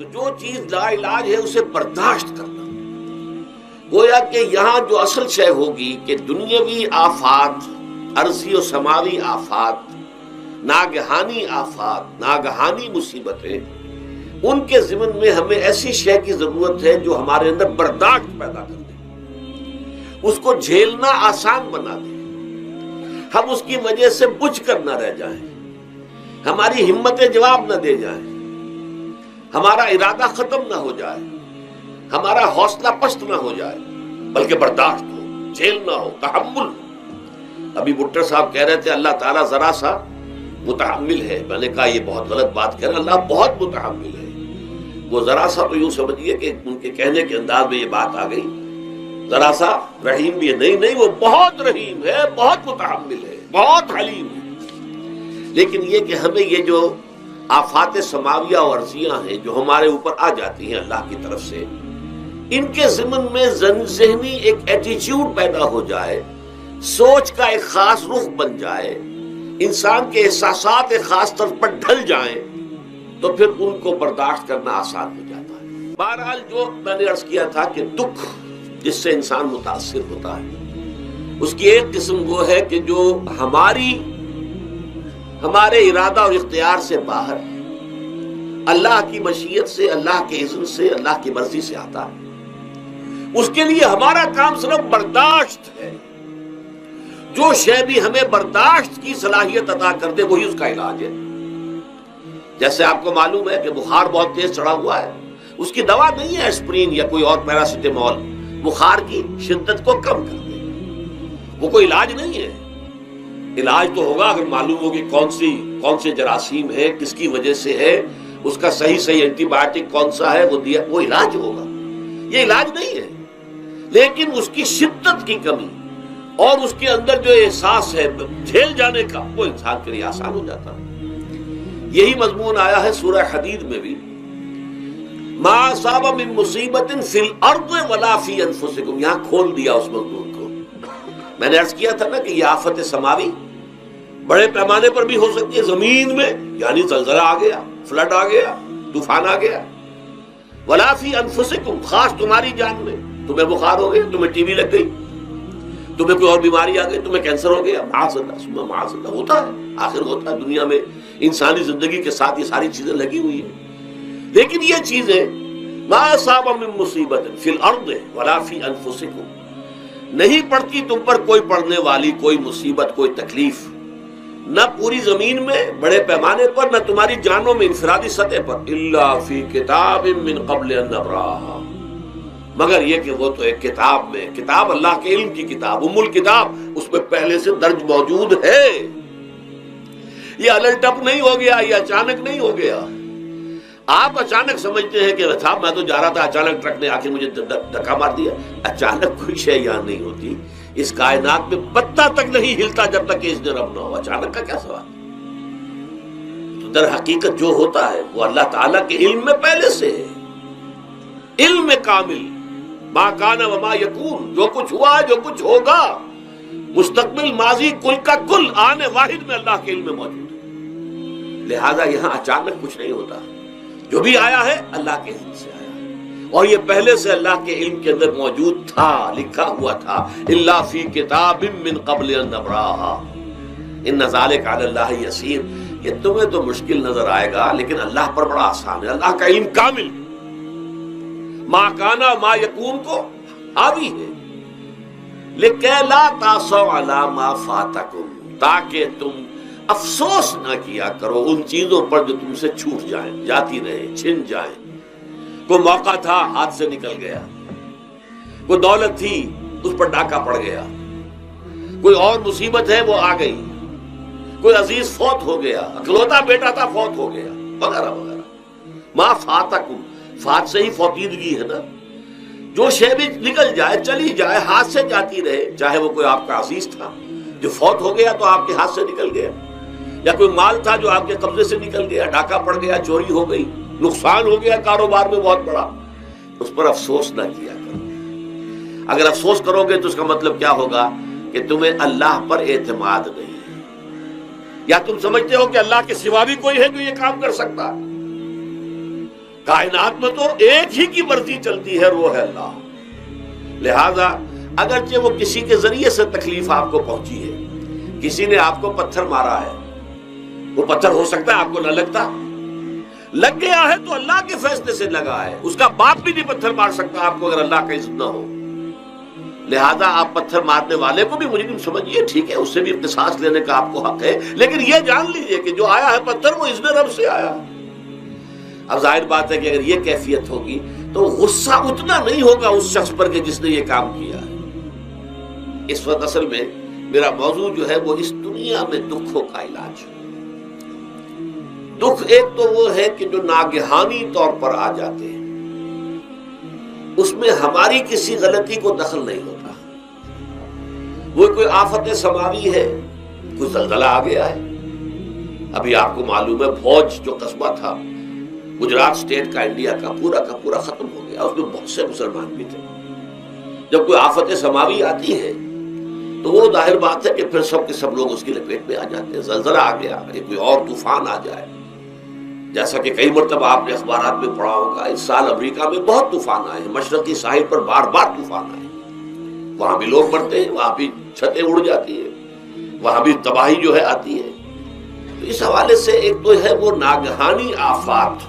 تو جو چیز لا علاج ہے اسے برداشت کرنا. گویا کہ یہاں جو اصل شے ہوگی کہ دنیاوی آفات، عرضی و سماوی آفات، ناگہانی آفات، ناگہانی مصیبتیں، ان کے ضمن میں ہمیں ایسی شے کی ضرورت ہے جو ہمارے اندر برداشت پیدا کر دے، اس کو جھیلنا آسان بنا دے، ہم اس کی وجہ سے بجھ کر نہ رہ جائیں، ہماری ہمتیں جواب نہ دے جائیں، ہمارا ارادہ ختم نہ ہو جائے، ہمارا حوصلہ پست نہ ہو جائے، بلکہ برداشت ہو، جھیلنا ہو، تحمل ہو. ابھی بھٹر صاحب کہہ رہے تھے اللہ تعالیٰ ذرا سا متحمل ہے. میں نے کہا یہ بہت غلط بات کہہ رہے ہیں، اللہ بہت متحمل ہے. وہ ذرا سا تو یوں سمجھیے کہ ان کے کہنے کے انداز میں یہ بات آ گئی، ذرا سا رحیم بھی ہے. نہیں، وہ بہت رحیم ہے، بہت متحمل ہے، بہت حلیم ہے. لیکن یہ کہ ہمیں یہ جو آفات سماویہ اور عرضیہ ہیں جو ہمارے اوپر آ جاتی ہیں اللہ کی طرف سے، ان کے ضمن میں ذہنی ایک ایٹیچیوڈ پیدا ہو جائے، سوچ کا ایک خاص رخ بن جائے، انسان کے احساسات ایک خاص طرف پر ڈھل جائیں، تو پھر ان کو برداشت کرنا آسان ہو جاتا ہے. بہرحال جو میں نے عرض کیا تھا کہ دکھ جس سے انسان متاثر ہوتا ہے، اس کی ایک قسم وہ ہے کہ جو ہمارے ارادہ اور اختیار سے باہر اللہ کی مشیت سے، اللہ کے اذن سے، اللہ کی مرضی سے آتا ہے. اس کے لیے ہمارا کام صرف برداشت ہے. جو شے بھی ہمیں برداشت کی صلاحیت عطا کر دے وہی اس کا علاج ہے. جیسے آپ کو معلوم ہے کہ بخار بہت تیز چڑھا ہوا ہے، اس کی دوا نہیں ہے اسپرین یا کوئی اور پیراسیٹامول، بخار کی شدت کو کم کر دے، وہ کوئی علاج نہیں ہے. علاج تو ہوگا اگر معلوم ہو کہ کون سے جراثیم ہے، کس کی وجہ سے ہے، اس کا صحیح اینٹی بایوٹک کون سا ہے، وہ دیا، وہ علاج ہوگا. یہ علاج نہیں ہے. لیکن اس کی شدت کی کمی اور اس کے اندر جو احساس ہے جھیل جانے کا، وہ انسان کے لیے آسان ہو جاتا ہے. یہی مضمون آیا ہے سورہ حدید میں بھی، ما اصاب من مصیبت فی الارض ولا فی انفسکم. یہاں کھول دیا اس مضمون کو. میں نے عرض کیا تھا نا کہ یہ آفت سماوی بڑے پیمانے پر بھی ہو سکتی ہے، زمین میں یعنی زلزلہ آ گیا، فلڈ آ گیا، طوفان آ گیا. ولا فی انفسکم، خاص تمہاری جان میں، تمہیں بخار ہو گیا، تمہیں ٹی وی لگ گئی، تمہیں کوئی اور بیماری آ گئی، تمہیں کینسر ہو گیا، معاذ اللہ ثم معاذ اللہ. ہوتا ہے، آخر ہوتا ہے. دنیا میں انسانی زندگی کے ساتھ یہ ساری چیزیں لگی ہوئی ہیں. لیکن یہ چیزیں ما اصاب من مصیبت فی الارض ولا فی انفسکم، نہیں پڑتی تم پر کوئی پڑنے والی کوئی مصیبت، کوئی تکلیف، نہ پوری زمین میں بڑے پیمانے پر، نہ تمہاری جانوں میں انفرادی سطح پر، الا فی کتاب من قبل ان نبراہا، مگر یہ کہ وہ تو ایک کتاب میں، کتاب اللہ کے علم کی کتاب، ام الکتاب، اس میں پہلے سے درج موجود ہے. یہ الٹ اپ نہیں ہو گیا، یہ اچانک نہیں ہو گیا. آپ اچانک سمجھتے ہیں کہ صاحب میں تو جا رہا تھا، اچانک ٹرک نے آ کے مجھے دھکا مار دیا. اچانک کوئی شے یہاں نہیں ہوتی. اس کائنات میں پتا تک نہیں ہلتا جب تک کہ اس نے رب نہ ہو. اچانک کا کیا سوال؟ تو در حقیقت جو ہوتا ہے وہ اللہ تعالیٰ کے علم میں پہلے سے ہے، علم میں کامل، ما کان وما یکون، جو کچھ ہوا جو کچھ ہوگا، مستقبل، ماضی، کل کا کل آنے واحد میں اللہ کے علم میں موجود ہے. لہذا یہاں اچانک کچھ نہیں ہوتا. جو بھی آیا ہے اللہ کے علم سے آیا ہے، اور یہ پہلے سے اللہ کے علم کے اندر موجود تھا، لکھا ہوا تھا. الا فی کتاب من قبل ان نبراہا ان ذلک علی اللہ یسیر. یہ تمہیں تو مشکل نظر آئے گا لیکن اللہ پر بڑا آسان ہے. اللہ کا علم کامل، ما کانا ما یکون کو حاوی ہے. لکہ لا تاسوا علی ما فاتکم، تاکہ تم افسوس نہ کیا کرو ان چیزوں پر جو تم سے چھوٹ جائیں، جاتی رہے، چھن جائیں. کوئی موقع تھا ہاتھ سے نکل گیا، کوئی دولت تھی اس پر ڈاکہ پڑ گیا، کوئی اور مصیبت ہے وہ آ گئی، کوئی عزیز فوت ہو گیا، اکلوتا بیٹا تھا فوت ہو گیا، وغیرہ وغیرہ. ما فاتکم، فات سے ہی فوتیدگی ہے نا. جو شے بھی نکل جائے، چلی جائے، ہاتھ سے جاتی رہے، چاہے وہ کوئی آپ کا عزیز تھا جو فوت ہو گیا تو آپ کے ہاتھ سے نکل گیا، یا کوئی مال تھا جو آپ کے قبضے سے نکل گیا، ڈاکہ پڑ گیا، چوری ہو گئی، نقصان ہو گیا کاروبار میں بہت بڑا، اس پر افسوس نہ کیا کرو. اگر افسوس کرو گے تو اس کا مطلب کیا ہوگا کہ تمہیں اللہ پر اعتماد نہیں ہے، یا تم سمجھتے ہو کہ اللہ کے سوا بھی کوئی ہے جو یہ کام کر سکتا. کائنات میں تو ایک ہی کی مرضی چلتی ہے، وہ ہے اللہ۔ لہذا اگرچہ وہ کسی کے ذریعے سے تکلیف آپ کو پہنچی ہے، کسی نے آپ کو پتھر مارا ہے، وہ پتھر ہو سکتا ہے آپ کو نہ لگتا، لگ گیا ہے تو اللہ کے فیصلے سے لگا ہے، اس کا باپ بھی نہیں پتھر مار سکتا آپ کو اگر اللہ کا عزت نہ ہو۔ لہذا آپ پتھر مارنے والے کو بھی مجرم سمجھیے، ٹھیک ہے، اس سے بھی قصاص لینے کا آپ کو حق ہے، لیکن یہ جان لیجئے کہ جو آیا ہے پتھر وہ اذن رب سے آیا۔ اب ظاہر بات ہے کہ اگر یہ کیفیت ہوگی تو غصہ اتنا نہیں ہوگا اس شخص پر کہ جس نے یہ کام کیا ہے۔ اس وقت اصل میں میرا موضوع جو ہے وہ اس دنیا میں دکھوں کا علاج۔ دکھ ایک تو وہ ہے کہ جو ناگہانی طور پر آ جاتے ہیں، اس میں ہماری کسی غلطی کو دخل نہیں ہوتا۔ وہ کوئی آفت سماوی ہے، کوئی زلزلہ آ گیا ہے، ابھی آپ کو معلوم ہے بھوج جو قصبہ تھا گجرات اسٹیٹ کا، انڈیا کا پورا ختم ہو گیا، اس میں بہت سے مسلمان بھی تھے۔ جب کوئی آفت سماوی آتی ہے تو وہ ظاہر بات ہے کہ پھر سب کے سب لوگ اس کی لپیٹ میں آ جاتے ہیں۔ زلزلہ آ گیا، کوئی اور طوفان آ جائے، جیسا کہ کئی مرتبہ آپ نے اخبارات میں پڑھا ہوگا، اس سال امریکہ میں بہت طوفان آئے ہیں، مشرقی ساحل پر بار بار طوفان آئے، وہاں بھی لوگ مرتے ہیں، وہاں بھی چھتیں اڑ جاتی ہیں، وہاں بھی تباہی جو ہے آتی ہے۔ تو اس حوالے سے ایک تو ہے وہ ناگہانی آفات،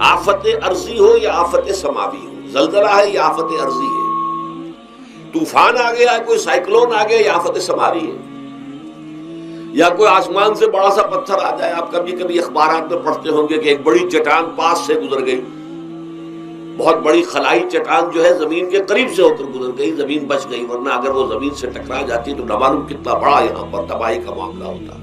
آفت ارضی ہو یا آفت سماوی ہو، زلزلہ ہے یا آفت ارضی ہے، طوفان آ گیا ہے، کوئی سائیکلون آ گیا یا آفت سماوی ہے، یا کوئی آسمان سے بڑا سا پتھر آ جائے۔ آپ کبھی کبھی اخبارات میں پڑھتے ہوں گے کہ ایک بڑی چٹان پاس سے گزر گئی، بہت بڑی خلائی چٹان جو ہے زمین کے قریب سے ہو کر گزر گئی، زمین بچ گئی، ورنہ اگر وہ زمین سے ٹکرا جاتی تو نہ معلوم کتنا بڑا یہاں پر تباہی کا معاملہ ہوتا۔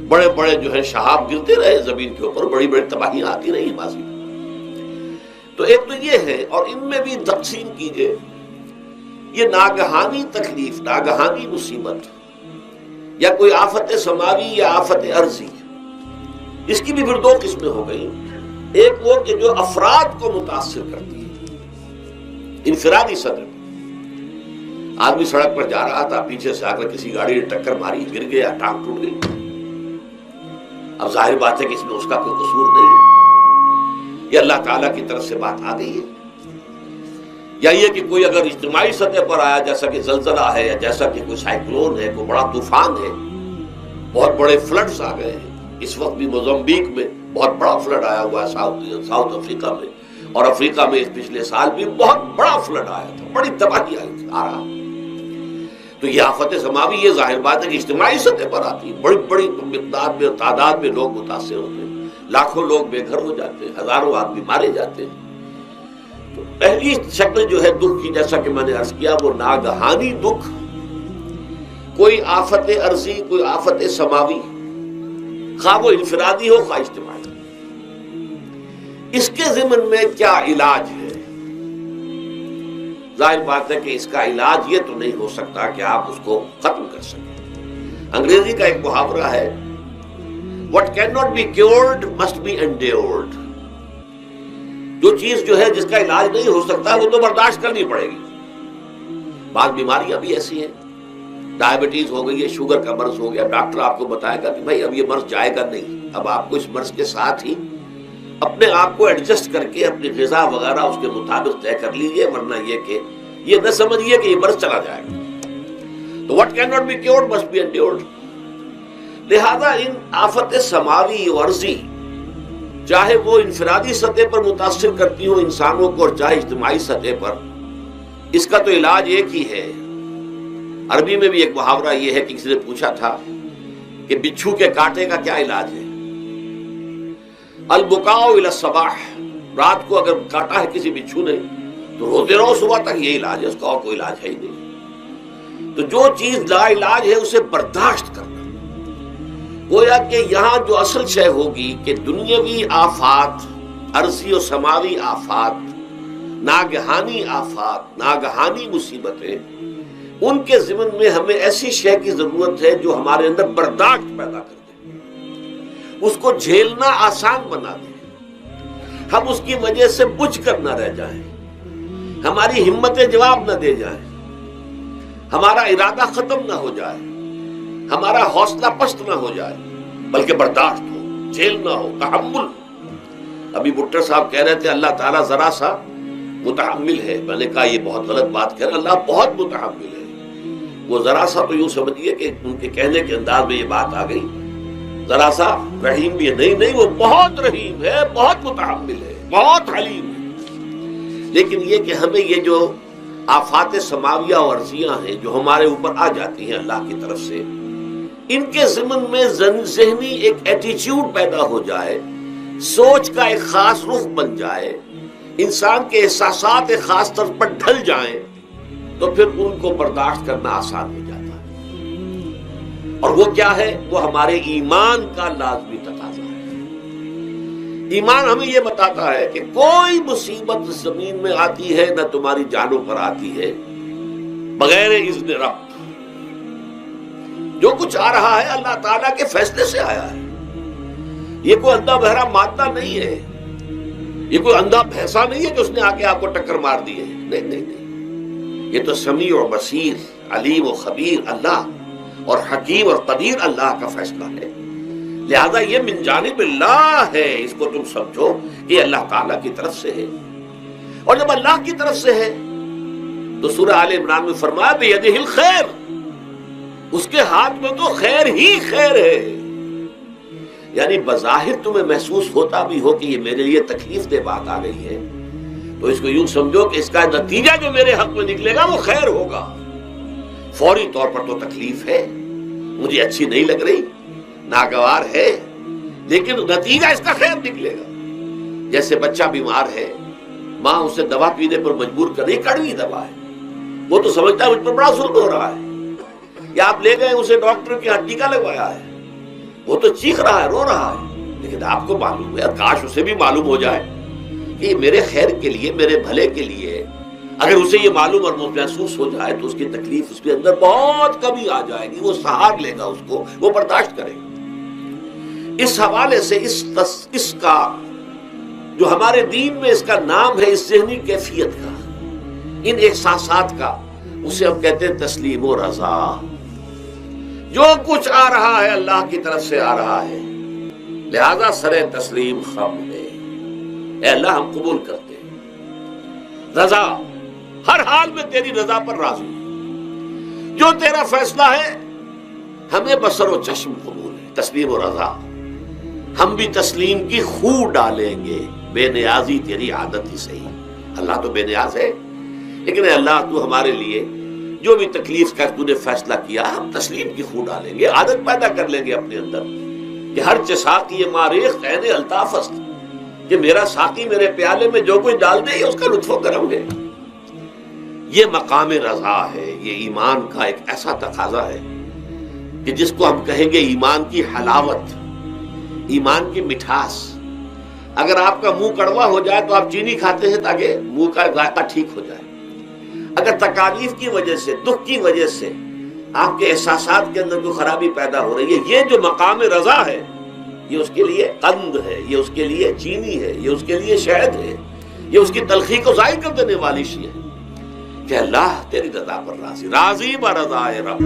بڑے بڑے جو ہے شہاب گرتے رہے زمین کے اوپر، بڑی بڑی تباہیاں آتی رہی ماضی میں۔ تو ایک تو یہ ہے، اور ان میں بھی تقسیم کیجئے، یہ ناگہانی تکلیف، ناگہانی مصیبت، یا کوئی آفت سماوی یا آفت ارضی، اس کی بھی پھر دو قسمیں ہو گئی۔ ایک وہ کہ جو افراد کو متاثر کرتی ہے، انفرادی سطح پر، آدمی سڑک پر جا رہا تھا، پیچھے سے آ کر کسی گاڑی نے ٹکر ماری، گر گیا، ٹانگ ٹوٹ گئی، اب ظاہر بات ہے کہ اس میں اس کا کوئی قصور نہیں ہے، یہ اللہ تعالیٰ کی طرف سے بات آ گئی ہے۔ یا یہ کہ کوئی اگر اجتماعی سطح پر آیا، جیسا کہ زلزلہ ہے، یا جیسا کہ کوئی سائیکلون ہے، کوئی بڑا طوفان ہے، بہت بڑے فلڈز آ گئے ہیں، اس وقت بھی موزمبیق میں بہت بڑا فلڈ آیا ہوا ہے، ساؤتھ افریقہ میں، اور افریقہ میں پچھلے سال بھی بہت بڑا فلڈ آیا تھا، بڑی تباہی آئی تھی، آ رہا۔ تو یہ آفت سماوی، یہ ظاہر بات ہے کہ اجتماعی سطح پر آتی ہے، بڑی بڑی مقدار میں، تعداد میں لوگ متاثر ہوتے ہیں، لاکھوں لوگ بے گھر ہو جاتے ہیں، ہزاروں آدمی مارے جاتے ہیں۔ تو پہلی شکل جو ہے دکھ کی، جیسا کہ میں نے عرض کیا، وہ ناگہانی دکھ، کوئی آفت ارضی، کوئی آفت سماوی، خواہ وہ انفرادی ہو خواہ اجتماعی۔ اس کے ضمن میں کیا علاج ہے؟ ظاہر بات ہے کہ اس کا علاج یہ تو نہیں ہو سکتا کہ آپ اس کو ختم کر سکیں۔ انگریزی کا ایک محاورہ ہے، What cannot be cured must be endured۔ جو چیز جو ہے جس کا علاج نہیں ہو سکتا وہ تو برداشت کرنی پڑے گی۔ بعض بیماریاں بھی ایسی ہیں، ڈائبٹیز ہو گئی ہے، شوگر کا مرض ہو گیا، ڈاکٹر آپ کو بتائے گا کہ بھائی اب یہ مرض جائے گا نہیں، اب آپ کو اس مرض کے ساتھ ہی اپنے آپ کو ایڈجسٹ کر کے اپنی غذا وغیرہ اس کے مطابق طے کر لیجیے، ورنہ یہ کہ یہ نہ سمجھیے کہ یہ مرض چلا جائے گا۔ تو what cannot be cured must be endured۔ لہذا ان آفت سماوی و ارضی، چاہے وہ انفرادی سطح پر متاثر کرتی ہوں انسانوں کو، اور چاہے اجتماعی سطح پر، اس کا تو علاج ایک ہی ہے۔ عربی میں بھی ایک محاورہ یہ ہے کہ کسی نے پوچھا تھا کہ بچھو کے کاٹے کا کیا علاج ہے؟ البکاء الی الصباح، رات کو اگر کاٹا ہے کسی بچھو نے تو روتے رہو صبح تک، یہ علاج ہے، اس کا اور کوئی علاج ہے ہی نہیں۔ تو جو چیز لا علاج ہے اسے برداشت کرنا، گویا کہ یہاں جو اصل شے ہوگی کہ دنیاوی آفات، ارضی و سماوی آفات، ناگہانی آفات، ناگہانی مصیبتیں، ان کے ضمن میں ہمیں ایسی شے کی ضرورت ہے جو ہمارے اندر برداشت پیدا کر دے، اس کو جھیلنا آسان بنا دے، ہم اس کی وجہ سے بجھ کر نہ رہ جائیں، ہماری ہمتیں جواب نہ دے جائیں، ہمارا ارادہ ختم نہ ہو جائے، ہمارا حوصلہ پست نہ ہو جائے، بلکہ برداشت ہو، جھیلنا ہو، تحمل ہو۔ ابھی بٹر صاحب کہہ رہے تھے اللہ تعالیٰ ذرا سا متحمل ہے. میں نے کہا یہ بہت غلط بات کہہ رہے. اللہ بہت متحمل ہے. وہ ذرا سا تو یوں سمجھیے کہ ان کے کہنے کے انداز میں یہ بات آ گئی. ذرا سا رحیم بھی ہے. نہیں وہ بہت رحیم ہے, بہت متحمل ہے, بہت حلیم ہے. لیکن یہ کہ ہمیں یہ جو آفات سماویہ اور ارضیہ ہیں جو ہمارے اوپر آ جاتی ہیں اللہ کی طرف سے, ان کے ضمن میں ذہنی ایک ایٹیچیوڈ پیدا ہو جائے, سوچ کا ایک خاص رخ بن جائے, انسان کے احساسات ایک خاص طرف پر ڈھل جائیں, تو پھر ان کو برداشت کرنا آسان ہو جاتا ہے. اور وہ کیا ہے؟ وہ ہمارے ایمان کا لازمی تقاضا ہے. ایمان ہمیں یہ بتاتا ہے کہ کوئی مصیبت زمین میں آتی ہے نہ تمہاری جانوں پر آتی ہے بغیر اذن رب. جو کچھ آ رہا ہے اللہ تعالیٰ کے فیصلے سے آیا ہے. یہ کوئی اندھا بہرا مادہ نہیں ہے, یہ کوئی اندھا بھینسا نہیں ہے کہ اس نے آ کے آپ کو ٹکر مار دی ہے. نہیں, یہ تو سمیع و بصیر, علیم و خبیر اللہ اور حکیم اور قدیر اللہ کا فیصلہ ہے. لہذا یہ من جانب اللہ ہے, اس کو تم سمجھو کہ اللہ تعالیٰ کی طرف سے ہے. اور جب اللہ کی طرف سے ہے تو سورہ آل عمران میں فرمایا بیدہ الخیر, اس کے ہاتھ میں تو خیر ہی خیر ہے. یعنی بظاہر تمہیں محسوس ہوتا بھی ہو کہ یہ میرے لیے تکلیف دہ بات آ گئی ہے, تو اس کو یوں سمجھو کہ اس کا نتیجہ جو میرے حق میں نکلے گا وہ خیر ہوگا. فوری طور پر تو تکلیف ہے, مجھے اچھی نہیں لگ رہی, ناگوار ہے, لیکن نتیجہ اس کا خیر نکلے گا. جیسے بچہ بیمار ہے, ماں اسے دوا پینے پر مجبور کر رہی, کڑوی دوا ہے, وہ تو سمجھتا ہے مجھ پر بڑا ظلم ہو رہا ہے. یا آپ لے گئے اسے ڈاکٹر کے یہاں ٹیکا لگوایا ہے, وہ تو چیخ رہا ہے, رو رہا ہے, لیکن آپ کو معلوم ہے, کاش اسے بھی معلوم ہو جائے کہ یہ میرے خیر کے لیے, میرے بھلے کے لیے. اگر اسے یہ معلوم اور محسوس ہو جائے تو اس کی تکلیف اس کے اندر بہت کمی آ جائے گی, وہ سہار لے گا اس کو, وہ برداشت کرے گا. اس حوالے سے اس کا جو ہمارے دین میں اس کا نام ہے, اس ذہنی کیفیت کا, ان احساسات کا, اسے ہم کہتے ہیں تسلیم و رضا. جو کچھ آ رہا ہے اللہ کی طرف سے آ رہا ہے, لہذا سر تسلیم خم ہے. اے اللہ ہم قبول کرتے ہیں, رضا ہر حال میں تیری رضا پر راضی, جو تیرا فیصلہ ہے ہمیں بصر و چشم قبول ہے. تسلیم و رضا, ہم بھی تسلیم کی خو ڈالیں گے, بے نیازی تیری عادت ہی صحیح. اللہ تو بے نیاز ہے, لیکن اے اللہ تو ہمارے لیے جو بھی تکلیف کا تو نے فیصلہ کیا, ہم تسلیم کی خو ڈالیں گے, عادت پیدا کر لیں گے اپنے اندر کہ ہر ساقی ماریخ عین الطاف است, کہ میرا ساقی میرے پیالے میں جو کچھ ڈال دے اس کا لطف و کرم ہے. یہ مقام رضا ہے. یہ ایمان کا ایک ایسا تقاضا ہے کہ جس کو ہم کہیں گے ایمان کی حلاوت, ایمان کی مٹھاس. اگر آپ کا منہ کڑوا ہو جائے تو آپ چینی کھاتے ہیں تاکہ منہ کا ذائقہ ٹھیک ہو جائے. اگر تکالیف کی وجہ سے, دکھ کی وجہ سے آپ کے احساسات کے اندر کوئی خرابی پیدا ہو رہی ہے, یہ جو مقام رضا ہے یہ اس کے لیے قند ہے, یہ اس کے لیے چینی ہے, یہ اس کے لیے شہد ہے, یہ اس کی تلخی کو ظاہر کر دینے والی شیء ہے کہ اللہ تیری رضا پر راضی, راضی برضائے رب.